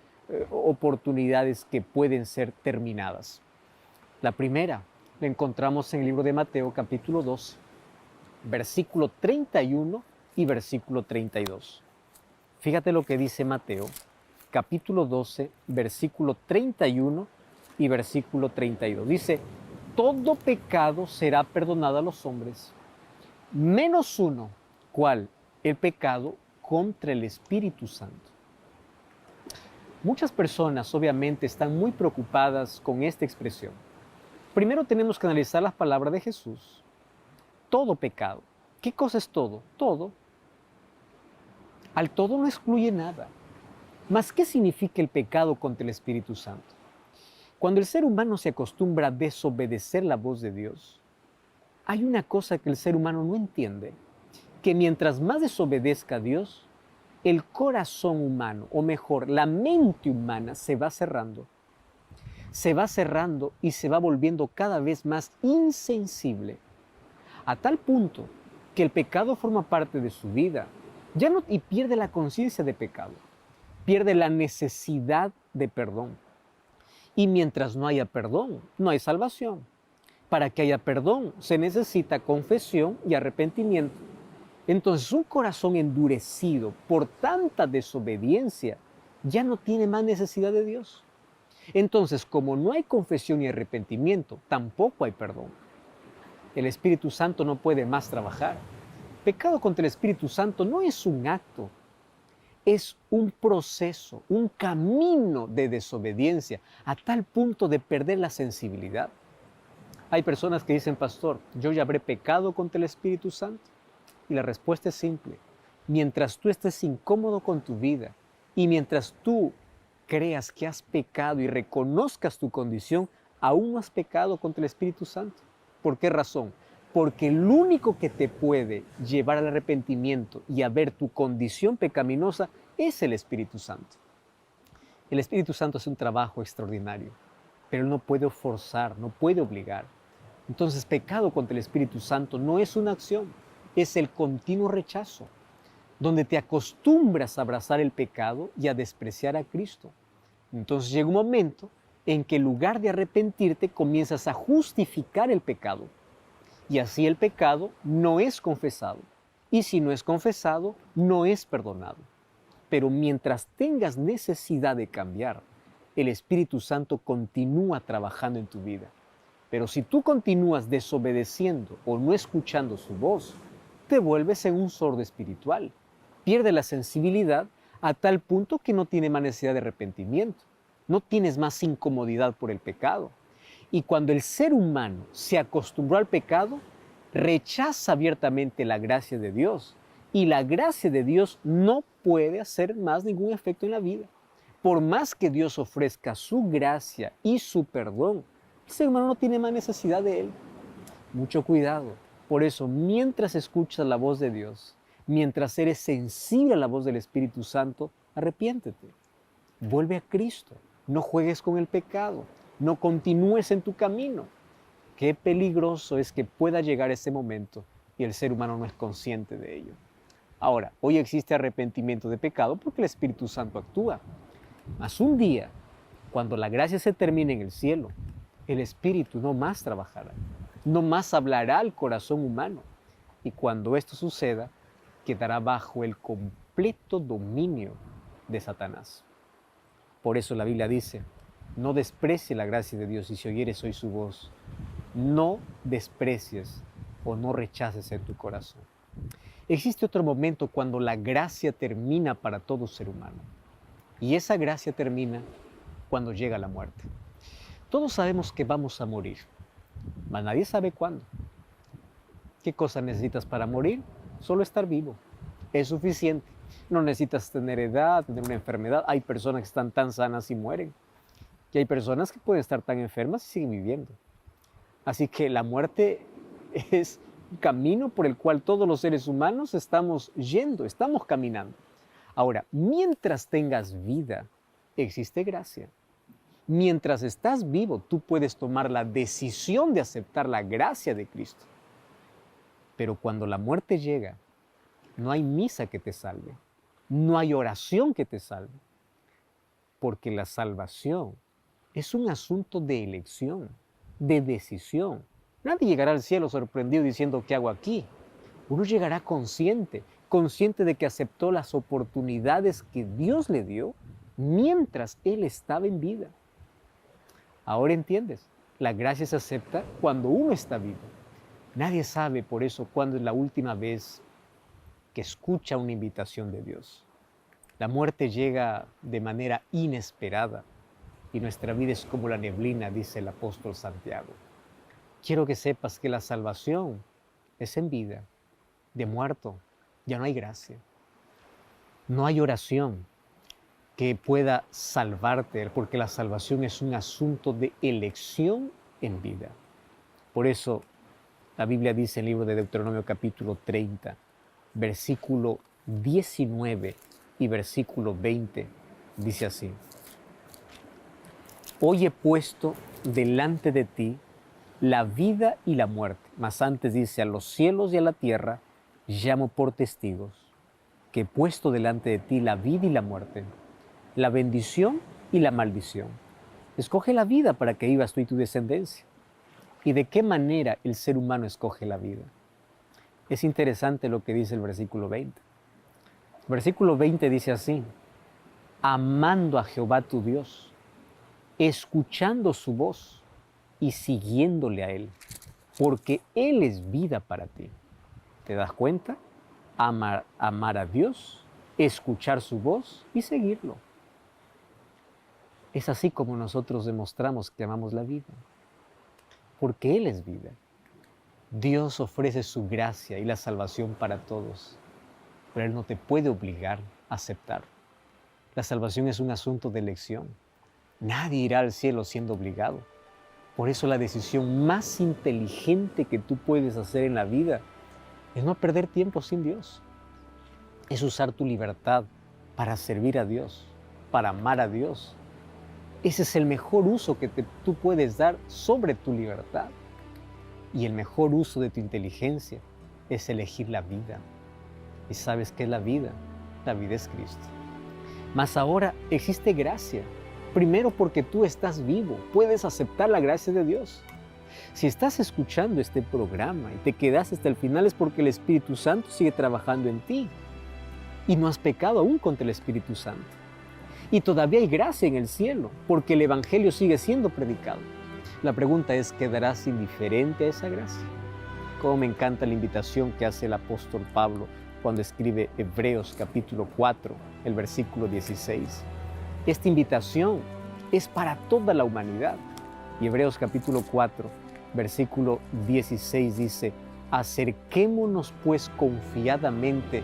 oportunidades que pueden ser terminadas? La primera la encontramos en el libro de Mateo capítulo 12, versículo 31 y versículo 32. Fíjate lo que dice Mateo capítulo 12, versículo 31 y versículo 32. Dice, todo pecado será perdonado a los hombres, menos uno, ¿cuál? El pecado contra el Espíritu Santo. Muchas personas obviamente están muy preocupadas con esta expresión. Primero tenemos que analizar las palabras de Jesús. Todo pecado. ¿Qué cosa es todo? Todo. Al todo no excluye nada. Mas, ¿qué significa el pecado contra el Espíritu Santo? Cuando el ser humano se acostumbra a desobedecer la voz de Dios, hay una cosa que el ser humano no entiende, que mientras más desobedezca a Dios, el corazón humano, o mejor, la mente humana se va cerrando y se va volviendo cada vez más insensible, a tal punto que el pecado forma parte de su vida y pierde la conciencia de pecado, pierde la necesidad de perdón. Y mientras no haya perdón, no hay salvación. Para que haya perdón se necesita confesión y arrepentimiento. Entonces, un corazón endurecido por tanta desobediencia ya no tiene más necesidad de Dios. Entonces, como no hay confesión y arrepentimiento, tampoco hay perdón. El Espíritu Santo no puede más trabajar. Pecado contra el Espíritu Santo no es un acto, es un proceso, un camino de desobediencia a tal punto de perder la sensibilidad. Hay personas que dicen, pastor, ¿yo ya habré pecado contra el Espíritu Santo? Y la respuesta es simple. Mientras tú estés incómodo con tu vida y mientras tú creas que has pecado y reconozcas tu condición, aún no has pecado contra el Espíritu Santo. ¿Por qué razón? Porque el único que te puede llevar al arrepentimiento y a ver tu condición pecaminosa es el Espíritu Santo. El Espíritu Santo hace un trabajo extraordinario, pero Él no puede forzar, no puede obligar. Entonces, pecado contra el Espíritu Santo no es una acción, es el continuo rechazo, donde te acostumbras a abrazar el pecado y a despreciar a Cristo. Entonces llega un momento en que en lugar de arrepentirte, comienzas a justificar el pecado. Y así el pecado no es confesado. Y si no es confesado, no es perdonado. Pero mientras tengas necesidad de cambiar, el Espíritu Santo continúa trabajando en tu vida. Pero si tú continúas desobedeciendo o no escuchando su voz, te vuelves en un sordo espiritual. Pierde la sensibilidad a tal punto que no tiene más necesidad de arrepentimiento. No tienes más incomodidad por el pecado. Y cuando el ser humano se acostumbró al pecado, rechaza abiertamente la gracia de Dios. Y la gracia de Dios no puede hacer más ningún efecto en la vida. Por más que Dios ofrezca su gracia y su perdón, el ser humano no tiene más necesidad de él. Mucho cuidado. Por eso, mientras escuchas la voz de Dios, mientras eres sensible a la voz del Espíritu Santo, arrepiéntete. Vuelve a Cristo. No juegues con el pecado. No continúes en tu camino. Qué peligroso es que pueda llegar ese momento y el ser humano no es consciente de ello. Ahora, hoy existe arrepentimiento de pecado porque el Espíritu Santo actúa. Mas un día, cuando la gracia se termine en el cielo, el Espíritu no más trabajará, no más hablará al corazón humano. Y cuando esto suceda, quedará bajo el completo dominio de Satanás. Por eso la Biblia dice, no desprecie la gracia de Dios y si oyeres hoy su voz, no desprecies o no rechaces en tu corazón. Existe otro momento cuando la gracia termina para todo ser humano. Y esa gracia termina cuando llega la muerte. Todos sabemos que vamos a morir, mas nadie sabe cuándo. ¿Qué cosa necesitas para morir? Solo estar vivo. Es suficiente. No necesitas tener edad, tener una enfermedad. Hay personas que están tan sanas y mueren. Y hay personas que pueden estar tan enfermas y siguen viviendo. Así que la muerte es un camino por el cual todos los seres humanos estamos yendo, estamos caminando. Ahora, mientras tengas vida, existe gracia. Mientras estás vivo, tú puedes tomar la decisión de aceptar la gracia de Cristo. Pero cuando la muerte llega, no hay misa que te salve, no hay oración que te salve, porque la salvación es un asunto de elección, de decisión. Nadie llegará al cielo sorprendido diciendo, ¿qué hago aquí? Uno llegará consciente de que aceptó las oportunidades que Dios le dio mientras Él estaba en vida. Ahora entiendes, la gracia se acepta cuando uno está vivo. Nadie sabe por eso cuándo es la última vez que escucha una invitación de Dios. La muerte llega de manera inesperada y nuestra vida es como la neblina, dice el apóstol Santiago. Quiero que sepas que la salvación es en vida. De muerto ya no hay gracia. No hay oración que pueda salvarte, porque la salvación es un asunto de elección en vida. Por eso la Biblia dice en el libro de Deuteronomio capítulo 30, versículo 19 y versículo 20, dice así: Hoy he puesto delante de ti la vida y la muerte, mas antes dice, a los cielos y a la tierra llamo por testigos, que he puesto delante de ti la vida y la muerte, la bendición y la maldición. Escoge la vida para que vivas tú y tu descendencia. ¿Y de qué manera el ser humano escoge la vida? Es interesante lo que dice el versículo 20. El versículo 20 dice así: amando a Jehová tu Dios, escuchando su voz y siguiéndole a Él, porque Él es vida para ti. ¿Te das cuenta? Amar a Dios, escuchar su voz y seguirlo. Es así como nosotros demostramos que amamos la vida, porque Él es vida. Dios ofrece su gracia y la salvación para todos, pero Él no te puede obligar a aceptar. La salvación es un asunto de elección. Nadie irá al cielo siendo obligado. Por eso la decisión más inteligente que tú puedes hacer en la vida es no perder tiempo sin Dios. Es usar tu libertad para servir a Dios, para amar a Dios. Ese es el mejor uso que tú puedes dar sobre tu libertad. Y el mejor uso de tu inteligencia es elegir la vida. ¿Y sabes qué es la vida? La vida es Cristo. Mas ahora existe gracia. Primero porque tú estás vivo, puedes aceptar la gracia de Dios. Si estás escuchando este programa y te quedas hasta el final es porque el Espíritu Santo sigue trabajando en ti. Y no has pecado aún contra el Espíritu Santo. Y todavía hay gracia en el cielo, porque el Evangelio sigue siendo predicado. La pregunta es, ¿quedarás indiferente a esa gracia? Cómo me encanta la invitación que hace el apóstol Pablo cuando escribe Hebreos capítulo 4, el versículo 16. Esta invitación es para toda la humanidad. Y Hebreos capítulo 4, versículo 16 dice, acerquémonos pues confiadamente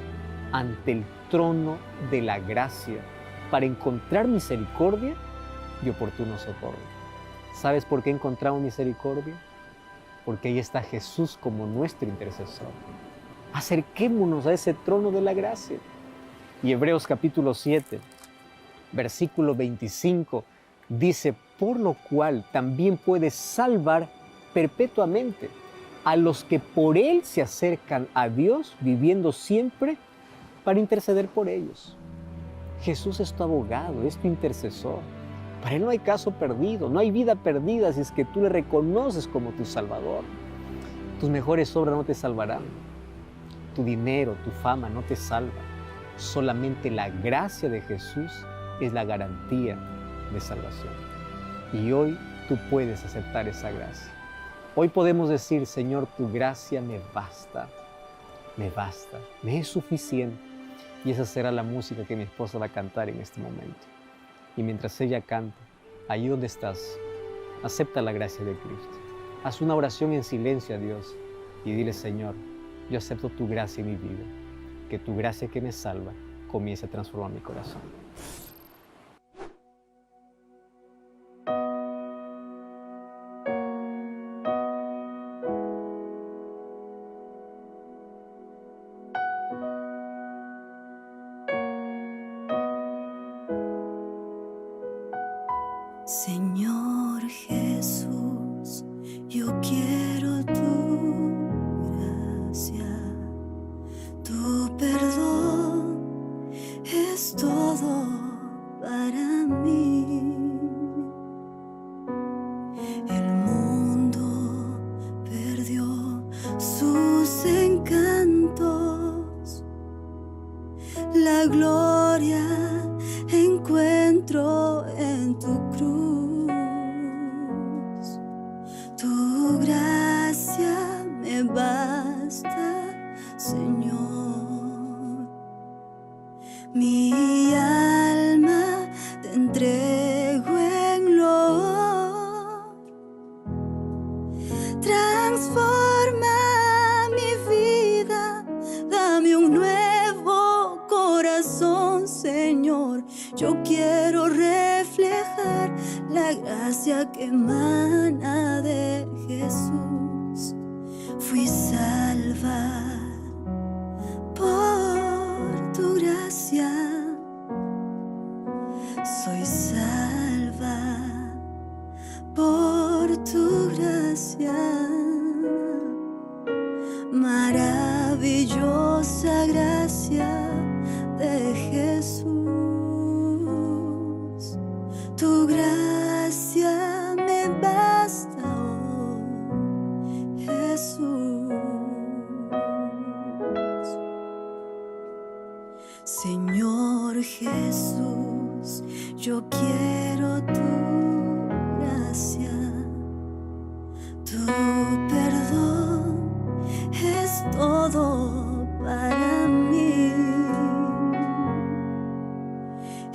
ante el trono de la gracia para encontrar misericordia y oportuno socorro. ¿Sabes por qué encontramos misericordia? Porque ahí está Jesús como nuestro intercesor. Acerquémonos a ese trono de la gracia. Y Hebreos capítulo 7, versículo 25, dice, por lo cual también puede salvar perpetuamente a los que por Él se acercan a Dios, viviendo siempre para interceder por ellos. Jesús es tu abogado, es tu intercesor. Para Él no hay caso perdido, no hay vida perdida si es que tú le reconoces como tu Salvador. Tus mejores obras no te salvarán. Tu dinero, tu fama no te salva. Solamente la gracia de Jesús es la garantía de salvación. Y hoy tú puedes aceptar esa gracia. Hoy podemos decir, Señor, tu gracia me basta, me es suficiente. Y esa será la música que mi esposa va a cantar en este momento. Y mientras ella canta, allí donde estás, acepta la gracia de Cristo. Haz una oración en silencio a Dios y dile, Señor, yo acepto tu gracia en mi vida. Que tu gracia que me salva comience a transformar mi corazón. Señor Jesús, yo quiero tu gracia, tu perdón es todo para mí. El mundo perdió sus encantos, la gloria encuentro en tu cruz. Tu gracia me basta, Señor. Mi alma te entrego en loor. Transforma mi vida, dame un nuevo corazón, Señor. Yo quiero reflejar la gracia que emana de Jesús. Fui salva por tu gracia. Soy salva por tu gracia. Maravillosa gracia de Jesús. Tu gracia me basta, oh Jesús. Señor Jesús, yo quiero tu gracia, tu perdón es todo para mí.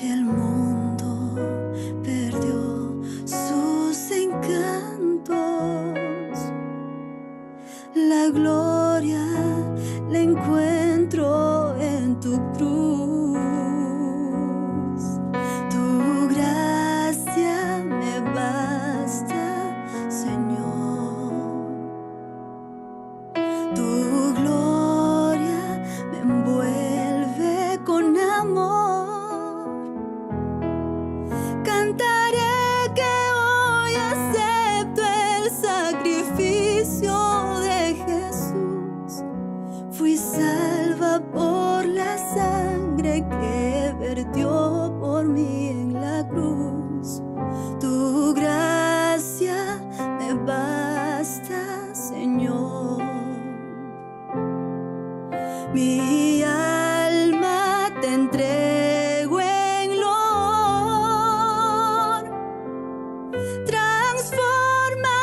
El mundo perdió sus encantos, la gloria la encuentro en tu cruz. por la sangre que vertió por mí en la cruz. Tu gracia me basta, Señor. Mi alma te entrego en loor. Transforma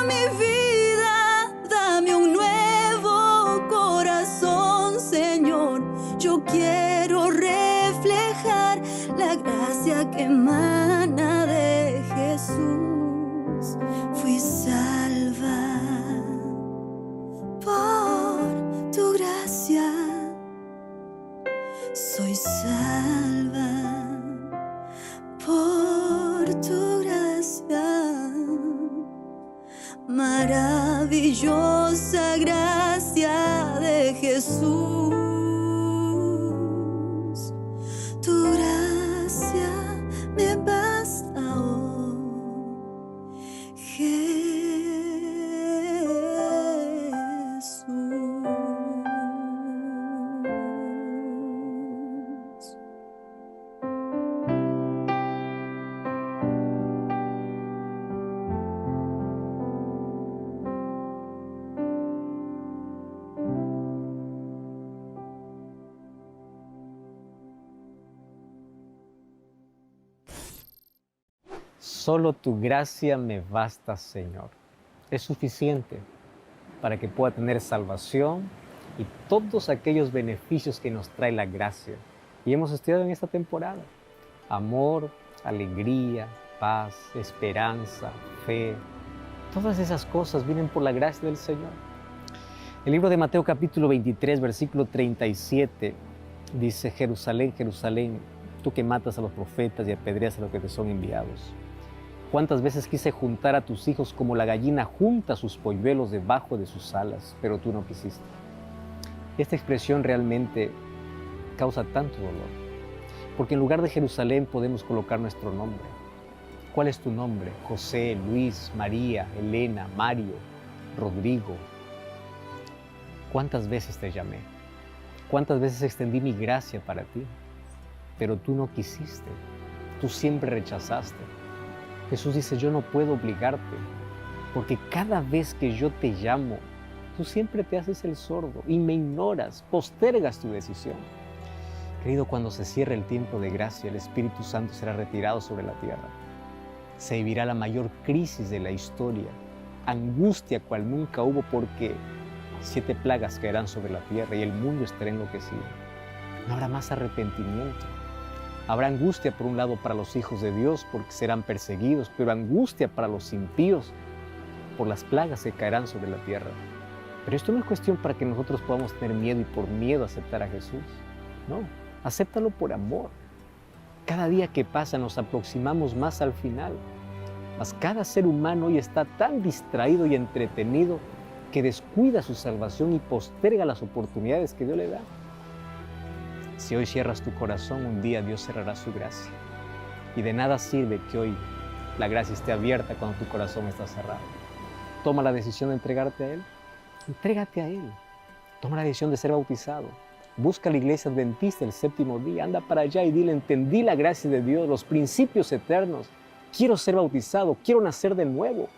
mi vida, dame un nuevo corazón, Señor. Yo quiero reflejar la gracia que emana de Jesús. Fui salva por tu gracia. Soy salva por tu gracia. Maravillosa gracia de Jesús. Tu gracia me basta, oh Jesús. Solo tu gracia me basta, Señor. Es suficiente para que pueda tener salvación y todos aquellos beneficios que nos trae la gracia. Y hemos estudiado en esta temporada: amor, alegría, paz, esperanza, fe. Todas esas cosas vienen por la gracia del Señor. El libro de Mateo capítulo 23, versículo 37, dice: Jerusalén, Jerusalén, tú que matas a los profetas y apedreas a los que te son enviados. ¿Cuántas veces quise juntar a tus hijos como la gallina junta sus polluelos debajo de sus alas, pero tú no quisiste? Esta expresión realmente causa tanto dolor, porque en lugar de Jerusalén podemos colocar nuestro nombre. ¿Cuál es tu nombre? José, Luis, María, Elena, Mario, Rodrigo. ¿Cuántas veces te llamé? ¿Cuántas veces extendí mi gracia para ti? Pero tú no quisiste, tú siempre rechazaste. Jesús dice: yo no puedo obligarte, porque cada vez que yo te llamo, tú siempre te haces el sordo y me ignoras, postergas tu decisión. Querido, cuando se cierre el tiempo de gracia, el Espíritu Santo será retirado sobre la tierra. Se vivirá la mayor crisis de la historia, angustia cual nunca hubo, porque 7 plagas caerán sobre la tierra y el mundo estará enloquecido. No habrá más arrepentimiento. Habrá angustia por un lado para los hijos de Dios porque serán perseguidos, pero angustia para los impíos por las plagas que caerán sobre la tierra. Pero esto no es cuestión para que nosotros podamos tener miedo y por miedo aceptar a Jesús. No, acéptalo por amor. Cada día que pasa nos aproximamos más al final. Mas cada ser humano hoy está tan distraído y entretenido que descuida su salvación y posterga las oportunidades que Dios le da. Si hoy cierras tu corazón, un día Dios cerrará su gracia. Y de nada sirve que hoy la gracia esté abierta cuando tu corazón está cerrado. Toma la decisión de entregarte a Él. Entrégate a Él. Toma la decisión de ser bautizado. Busca la iglesia adventista el 7º día. Anda para allá y dile: entendí la gracia de Dios, los principios eternos. Quiero ser bautizado, quiero nacer de nuevo.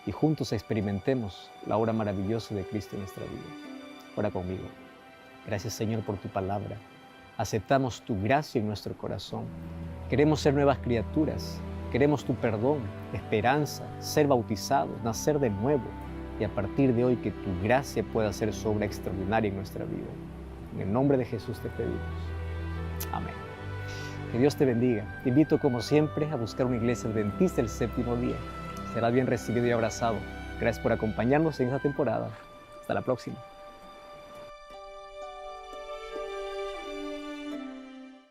Y juntos experimentemos la obra maravillosa de Cristo en nuestra vida. Ora conmigo. Gracias, Señor, por tu palabra. Aceptamos tu gracia en nuestro corazón. Queremos ser nuevas criaturas. Queremos tu perdón, esperanza, ser bautizados, nacer de nuevo. Y a partir de hoy que tu gracia pueda ser su obra extraordinaria en nuestra vida. En el nombre de Jesús te pedimos. Amén. Que Dios te bendiga. Te invito, como siempre, a buscar una iglesia adventista el 7º día. Serás bien recibido y abrazado. Gracias por acompañarnos en esta temporada. Hasta la próxima.